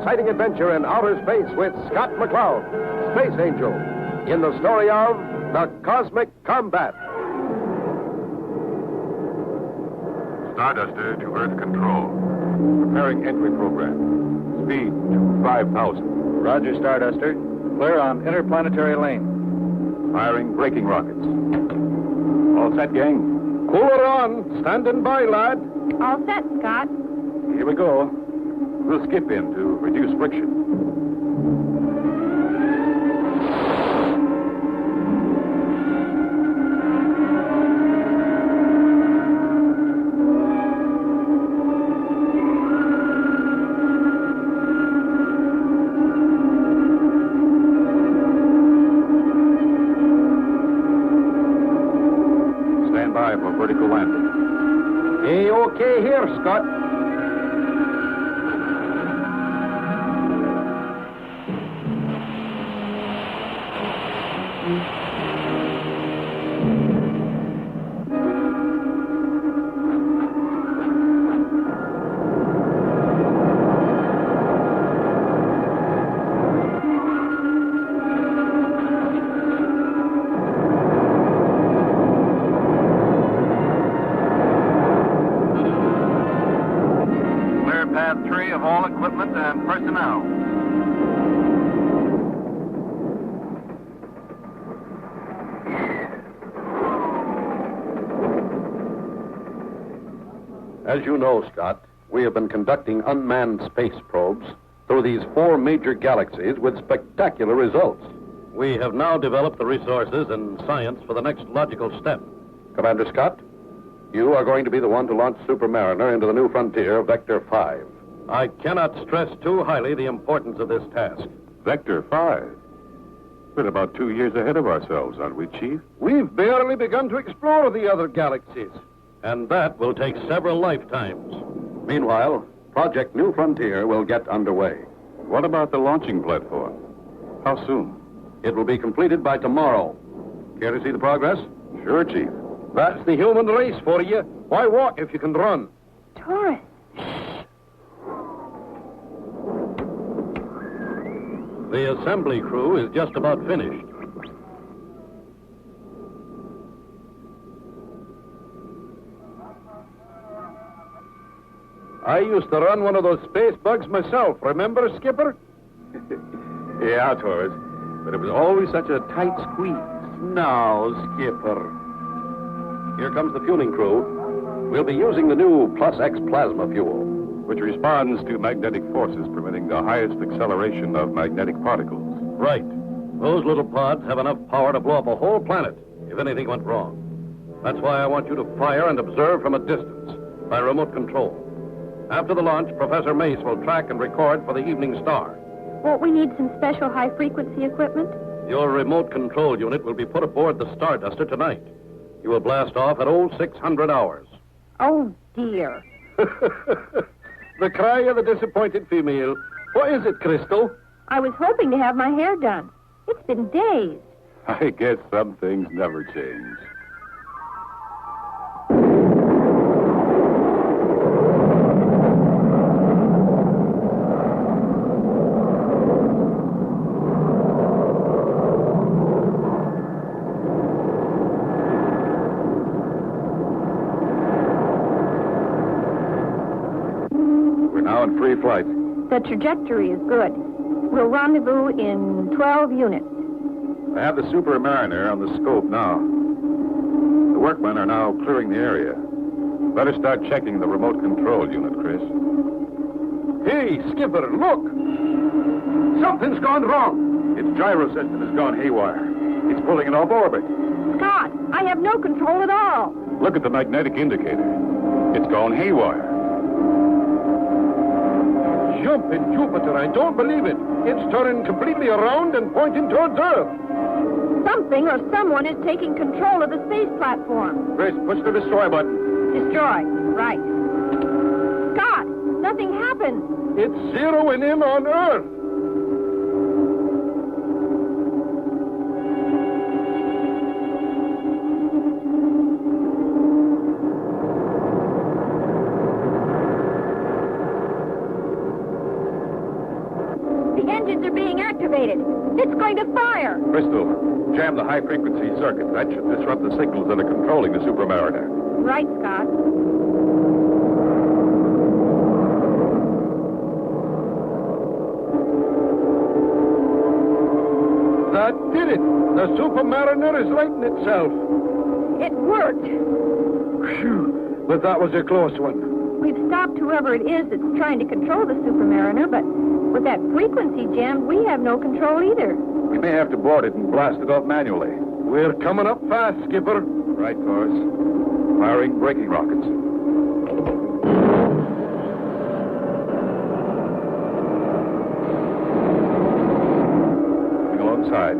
exciting adventure in outer space with Scott McCloud, Space Angel, in the story of The Cosmic Combat. Starduster to Earth Control. Preparing entry program. Speed to 5,000. Roger, Starduster. Clear on interplanetary lane. Firing braking rockets. All set, gang? Cooler on. Standing by, lad. All set, Scott. Here we go. We'll skip in to reduce friction. Stand by for vertical landing. A-OK here, Scott. Path 3 of all equipment and personnel. As you know, Scott, we have been conducting unmanned space probes through these 4 major galaxies with spectacular results. We have now developed the resources and science for the next logical step. Commander Scott, you are going to be the one to launch Super Mariner into the new frontier, Vector 5. I cannot stress too highly the importance of this task. Vector 5. We're about 2 years ahead of ourselves, aren't we, Chief? We've barely begun to explore the other galaxies. And that will take several lifetimes. Meanwhile, Project New Frontier will get underway. What about the launching platform? How soon? It will be completed by tomorrow. Care to see the progress? Sure, Chief. That's the human race for you. Why walk if you can run? Taurus. The assembly crew is just about finished. I used to run one of those space bugs myself. Remember, Skipper? Yeah, Torres. But it was always such a tight squeeze. Now, Skipper. Here comes the fueling crew. We'll be using the new Plus X plasma fuel, Which responds to magnetic forces, permitting the highest acceleration of magnetic particles. Right. Those little pods have enough power to blow up a whole planet if anything went wrong. That's why I want you to fire and observe from a distance by remote control. After the launch, Professor Mace will track and record for the Evening Star. Won't we need some special high-frequency equipment? Your remote control unit will be put aboard the Starduster tonight. You will blast off at 0600 hours. Oh, dear. The cry of the disappointed female. What is it, Crystal? I was hoping to have my hair done. It's been days. I guess some things never change. We're now in free flight. The trajectory is good. We'll rendezvous in 12 units. I have the Super Mariner on the scope now. The workmen are now clearing the area. Better start checking the remote control unit, Chris. Hey, Skipper, look! Something's gone wrong. Its gyro system has gone haywire. It's pulling it off orbit. Scott, I have no control at all. Look at the magnetic indicator. It's gone haywire. Jumping Jupiter, I don't believe it. It's turning completely around and pointing towards Earth. Something or someone is taking control of the space platform. Chris, push the destroy button. Destroy. Right. Scott, nothing happened. It's zeroing in on Earth. engines are being activated. It's going to fire. Crystal, jam the high-frequency circuit. That should disrupt the signals that are controlling the Supermariner. Right, Scott. That did it. The Supermariner is righting itself. It worked. Phew. But that was a close one. We've stopped whoever it is that's trying to control the Supermariner, but with that frequency jammed, we have no control either. We may have to board it and blast it off manually. We're coming up fast, Skipper. Right, Torres. Firing braking rockets. Coming alongside.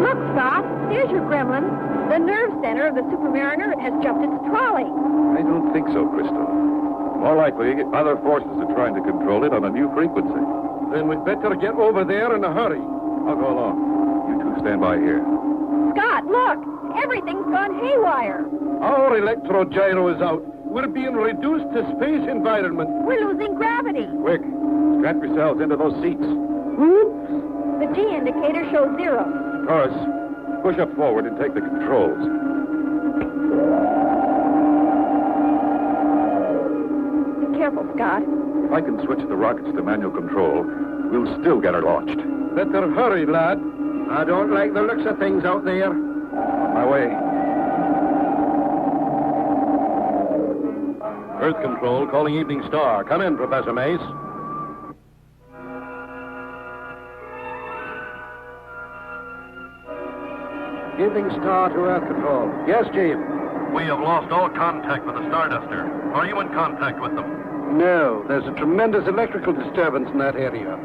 Look, Scott, there's your gremlin. The nerve center of the Supermariner has jumped its trolley. I don't think so, Crystal. More likely, other forces are trying to control it on a new frequency. Then we'd better get over there in a hurry. I'll go along. You two stand by here. Scott, look! Everything's gone haywire. Our electro-gyro is out. We're being reduced to space environment. We're losing gravity. Quick, strap yourselves into those seats. Oops. The G indicator shows 0. Torres, push up forward and take the controls. Be careful, Scott. If I can switch the rockets to manual control, we'll still get her launched. Better hurry, lad. I don't like the looks of things out there. On my way. Earth Control calling Evening Star. Come in, Professor Mace. Evening Star to Earth Control. Yes, Chief. We have lost all contact with the Starduster. Are you in contact with them? No, there's a tremendous electrical disturbance in that area.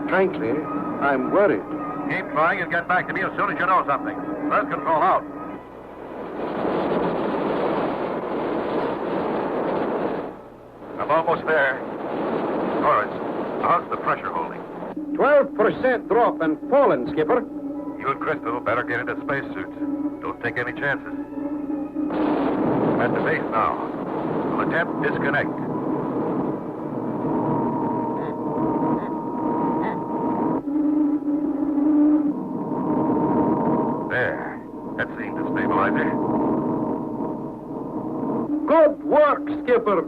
Frankly, I'm worried. Keep trying and get back to me as soon as you know something. Earth Control out. I'm almost there. Torres, how's the pressure holding? 12% drop and fallen, Skipper. You and Crystal better get into spacesuits. Don't take any chances. At the base now. We'll attempt disconnect. There. That seemed to stabilize it. Good work, Skipper.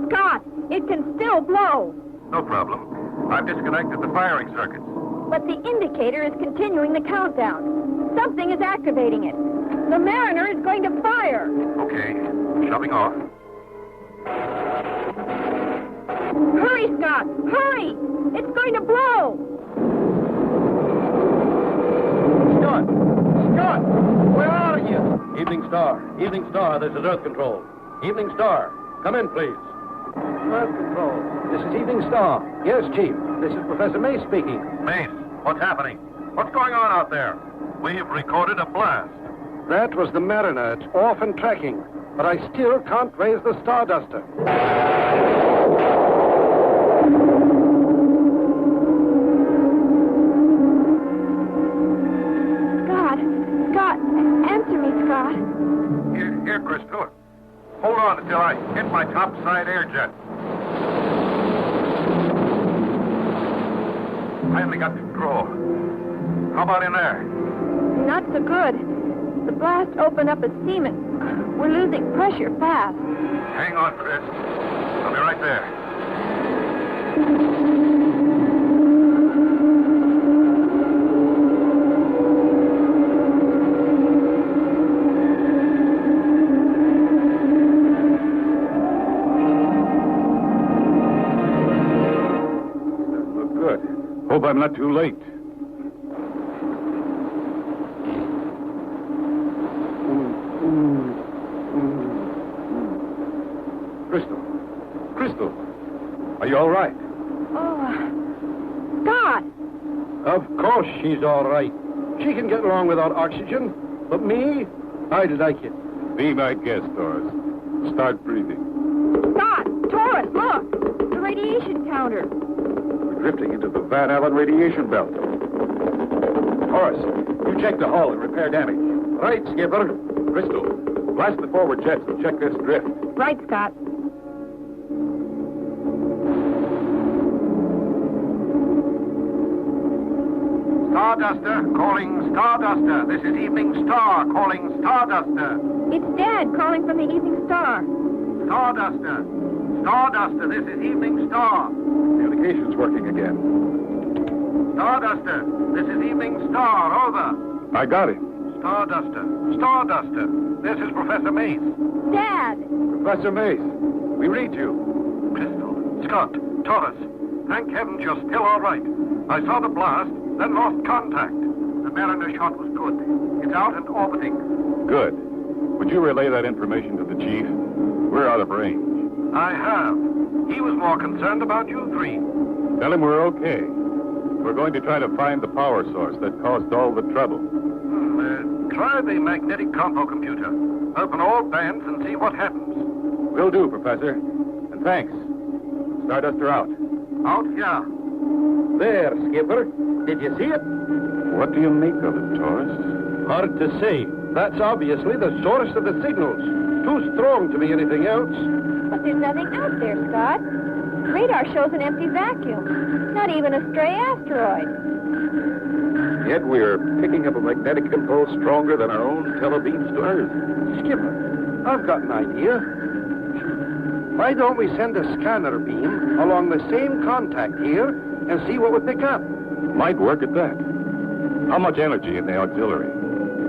Scott, it can still blow. No problem. I've disconnected the firing circuits. But the indicator is continuing the countdown. Something is activating it. The Mariner is going to fire. Okay. Shoving off. Hurry, Scott! Hurry! It's going to blow! Scott! Scott! Where are you? Evening Star. Evening Star, this is Earth Control. Evening Star, come in, please. Earth Control, this is Evening Star. Yes, Chief. This is Professor Mace speaking. Mace, what's happening? What's going on out there? We've recorded a blast. That was the Mariner. It's off and tracking. But I still can't raise the Starduster. Scott, answer me, Scott. Here, Crystal. Hold on until I hit my topside air jet. I only got control. How about in there? Not so good. The blast opened up a seam and we're losing pressure fast. Hang on, Chris. I'll be right there. Look good. Hope I'm not too late. Crystal, are you all right? Oh, Scott! Of course she's all right. She can get along without oxygen. But me, I'd like it. Be my guest, Torres. Start breathing. Scott! Torres, look! The radiation counter. We're drifting into the Van Allen radiation belt. Torres, you check the hull and repair damage. Right, Skipper. Crystal, blast the forward jets and check this drift. Right, Scott. Starduster calling Starduster. This is Evening Star calling Starduster. It's Dad calling from the Evening Star. Starduster. Starduster, this is Evening Star. Communication's working again. Starduster, this is Evening Star. Over. I got it. Starduster. Starduster, this is Professor Mace. Dad! Professor Mace, we read you. Crystal, Scott, Taurus. Thank heavens you're still all right. I saw the blast, then lost contact. The Mariner shot was good. It's out and orbiting. Good. Would you relay that information to the chief? We're out of range. I have. He was more concerned about you three. Tell him we're okay. We're going to try to find the power source that caused all the trouble. Try the magnetic compo computer. Open all bands and see what happens. Will do, Professor. And thanks. Starduster out. Out here. There, Skipper. Did you see it? What do you make of it, Taurus? Hard to say. That's obviously the source of the signals. Too strong to be anything else. But there's nothing out there, Scott. Radar shows an empty vacuum. Not even a stray asteroid. Yet we're picking up a magnetic impulse stronger than our own telebeams to Earth. Skipper, I've got an idea. Why don't we send a scanner beam along the same contact here and see what we pick up? Might work at that. How much energy in the auxiliary?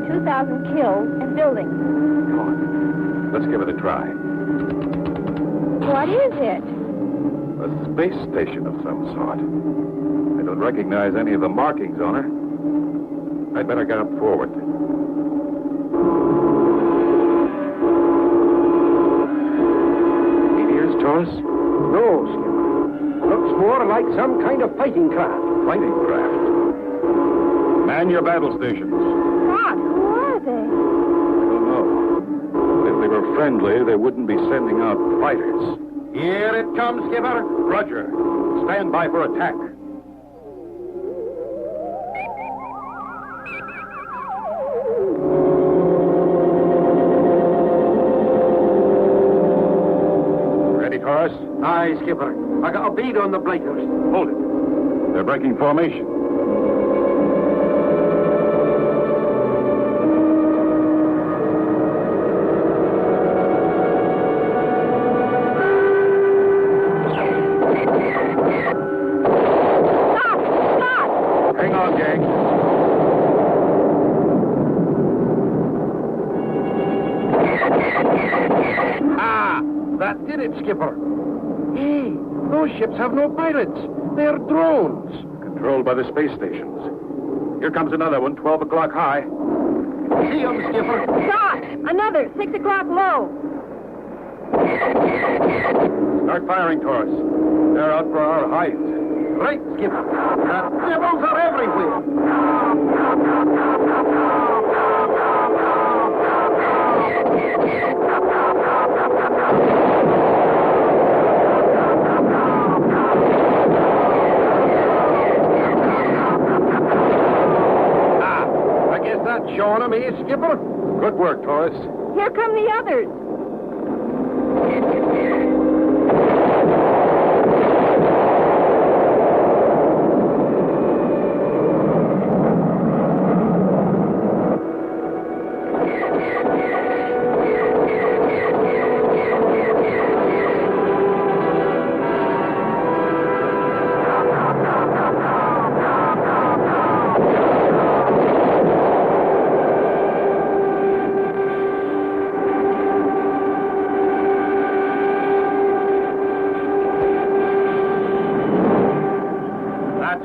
2,000 kills and buildings. Come on. Let's give it a try. What is it? A space station of some sort. I don't recognize any of the markings on her. I'd better get up forward. Meteors, Taurus? No, Skipper. Looks more like some kind of fighting craft. Fighting craft. Man your battle stations. Scott, who are they? I don't know. If they were friendly, they wouldn't be sending out fighters. Here it comes, Skipper. Roger. Stand by for attack. Ready, Taurus? Aye, Skipper. I got a bead on the blighters. Hold it. They're breaking formation. Hang on, gang. Ah, that did it, Skipper. Hey, those ships have no pilots. They're drones. Controlled by the space stations. Here comes another one, 12 o'clock high. See 'em, Skipper. Scott! Another, 6 o'clock low. Start firing, Taurus. They're out for our height. Right, Skipper. The devils are everywhere. I guess that's showing 'em, eh, Skipper? Good work, Taurus. Here come the others.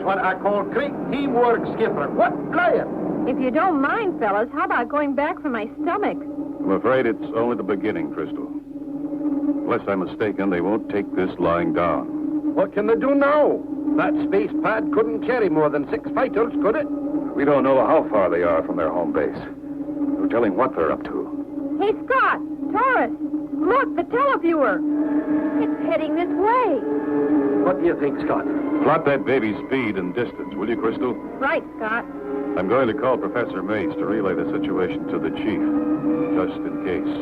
What I call great teamwork, Skipper. What player? If you don't mind, fellas, how about going back for my stomach? I'm afraid it's only the beginning, Crystal. Unless I'm mistaken, they won't take this lying down. What can they do now? That space pad couldn't carry more than 6 fighters, could it? We don't know how far they are from their home base. No telling what they're up to. Hey, Scott! Taurus! Look, the televiewer! It's heading this way. What do you think, Scott? Plot that baby's speed and distance, will you, Crystal? Right, Scott. I'm going to call Professor Mace to relay the situation to the chief, just in case.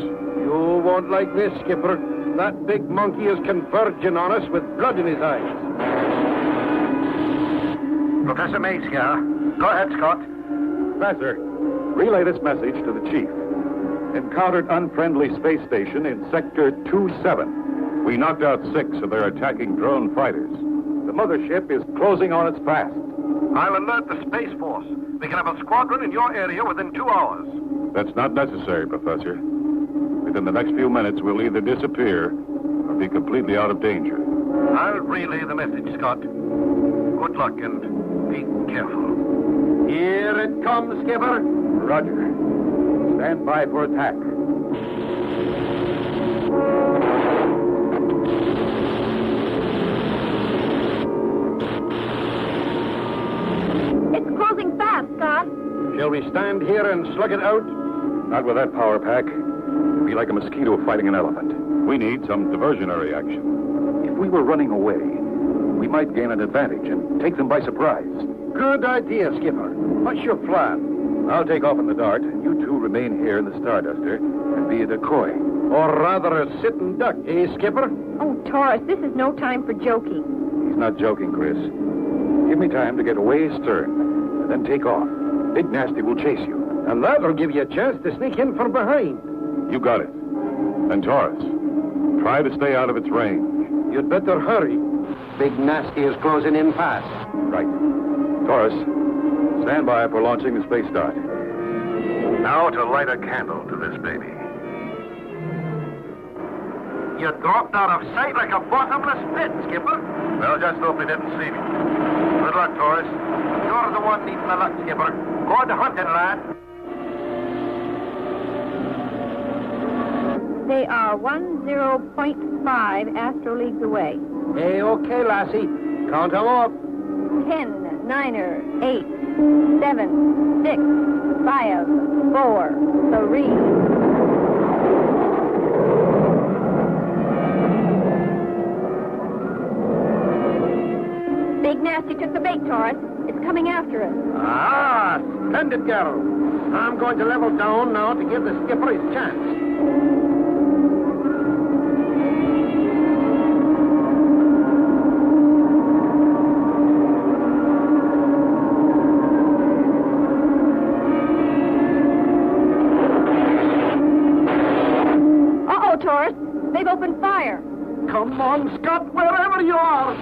You won't like this, Skipper. That big monkey is converging on us with blood in his eyes. Professor Mace here. Go ahead, Scott. Professor, relay this message to the chief. Encountered unfriendly space station in Sector 27. We knocked out 6 of their attacking drone fighters. The mothership is closing on its path. I'll alert the Space Force. We can have a squadron in your area within 2 hours. That's not necessary, Professor. Within the next few minutes, we'll either disappear or be completely out of danger. I'll relay the message, Scott. Good luck and be careful. Here it comes, Skipper. Roger. Stand by for attack. It's closing fast, Scott. Shall we stand here and slug it out? Not with that power pack. It'd be like a mosquito fighting an elephant. We need some diversionary action. If we were running away, we might gain an advantage and take them by surprise. Good idea, Skipper. What's your plan? I'll take off in the Dart, and you two remain here in the Starduster and be a decoy. Or rather a sitting duck, eh, Skipper? Oh, Taurus, this is no time for joking. He's not joking, Chris. Give me time to get away astern, and then take off. Big Nasty will chase you. And that'll give you a chance to sneak in from behind. You got it. And Taurus, try to stay out of its range. You'd better hurry. Big Nasty is closing in fast. Right. Taurus, stand by for launching the Space Dart. Now to light a candle to this baby. You dropped out of sight like a bottomless pit, Skipper. Well, just hope they didn't see me. Good luck, Taurus. You're the one needing the luck, Skipper. Go on to hunting, lad. They are 10.5 astroleagues away. Hey, okay, lassie. Count 'em up. 10, 9, 8, 7, 6, 5, 4, 3. Big Nasty took the bait, Taurus. It's coming after us. Ah, splendid girl. I'm going to level down now to give the skipper his chance. Uh-oh, Taurus. They've opened fire. Come on, Scott, wherever you are.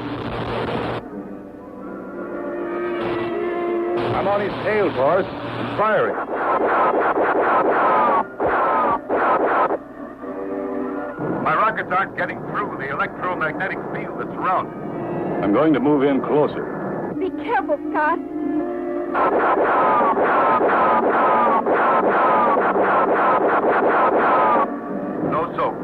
I'm on his tail, Taurus, and firing. My rockets aren't getting through the electromagnetic field that's around it. I'm going to move in closer. Be careful, Scott. No soap.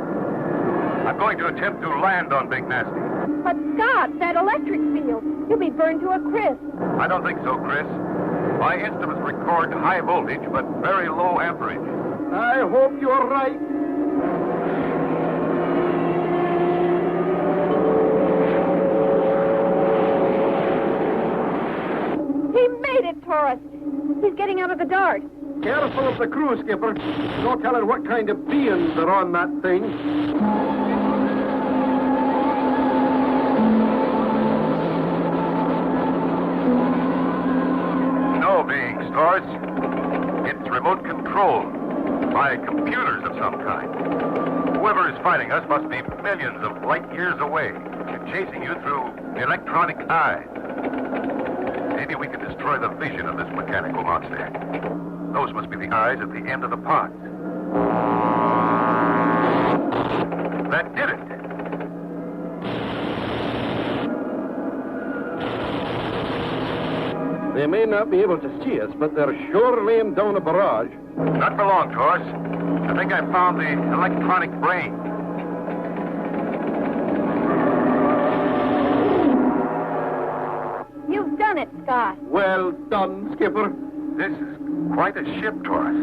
I'm going to attempt to land on Big Nasty. But, Scott, that electric field. You'll be burned to a crisp. I don't think so, Chris. My instruments record high voltage, but very low amperage. I hope you're right. He made it, Taurus. He's getting out of the Dart. Careful of the crew, Skipper. Don't tell her what kind of beings are on that thing. No beings, Taurus. It's remote controlled by computers of some kind. Whoever is fighting us must be millions of light years away and chasing you through electronic eyes. Maybe we can destroy the vision of this mechanical monster. Those must be the eyes at the end of the pod. That did it. They may not be able to see us, but they're sure laying down a barrage. Not for long, Taurus. I think I found the electronic brain. You've done it, Scott. Well done, Skipper. This is quite a ship, Taurus.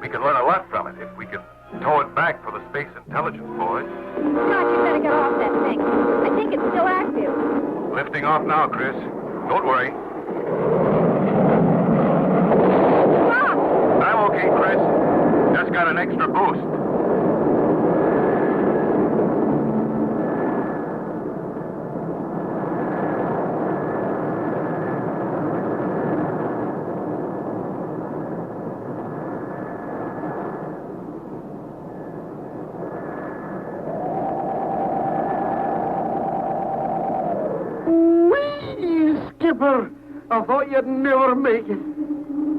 We can learn a lot from it if we can tow it back for the Space Intelligence boys. Scott, you better get off that thing. I think it's still active. Lifting off now, Chris. Don't worry. got an extra boost. Skipper, I thought you'd never make it.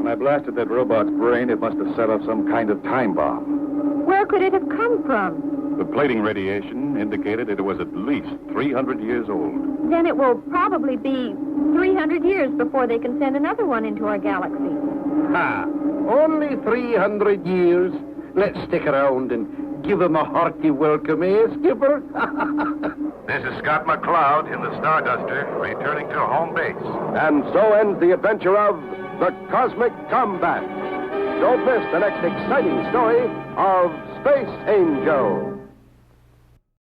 When I blasted that robot's brain, it must have set off some kind of time bomb. Where could it have come from? The plating radiation indicated it was at least 300 years old. Then it will probably be 300 years before they can send another one into our galaxy. Ha! Only 300 years. Let's stick around and give him a hearty welcome, eh, Skipper? This is Scott McCloud in the Starduster, returning to home base. And so ends the adventure of the Cosmic Combat. Don't miss the next exciting story of Space Angel.